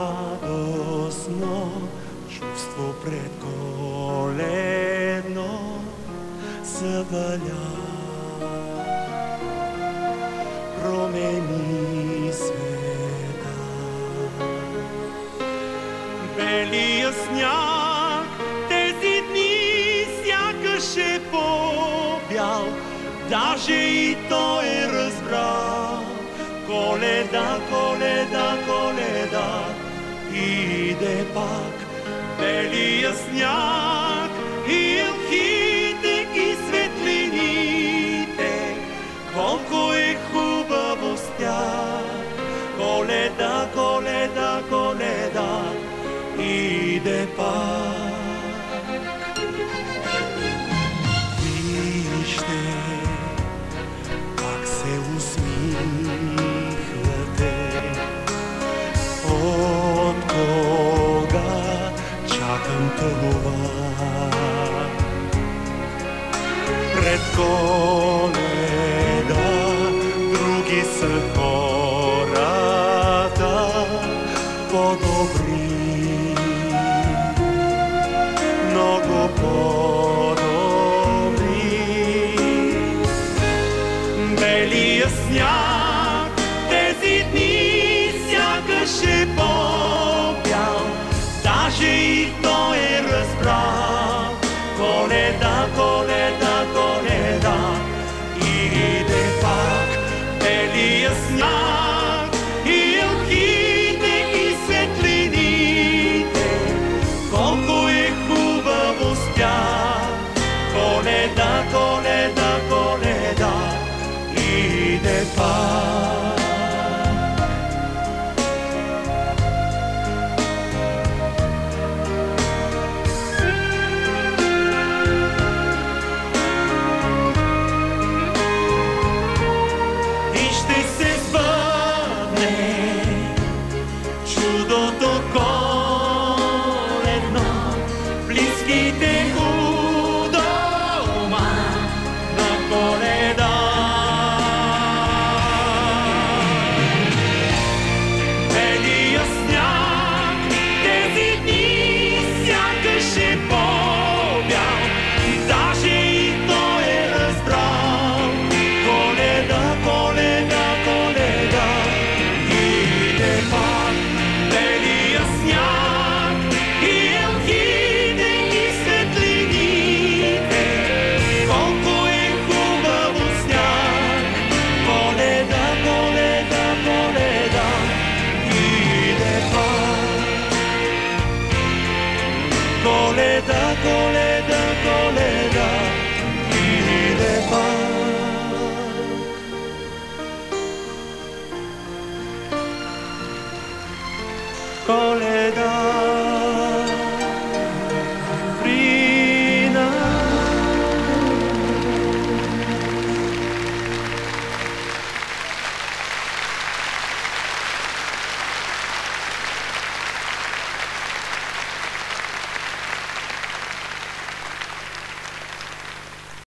Радостно чувство предколедно заваля, промени света. Белия сняг тези дни сякаш е по-бял, даже и той разбра. Коледа, Коледа, Коледа, иде пак. Белия сняг и елхите и светлините, колко е хубаво с тях. Коледа, Коледа, Коледа, иде пак. Вижте как се усмихвате, от кога чакам това. Пред Коледа други са хората по-добри, много по-добри. Белия сняг тези дни сякаш е по-бял, даже и той е разбрал. Коледа, Коледа, Коледа, иде пак. Белия сняг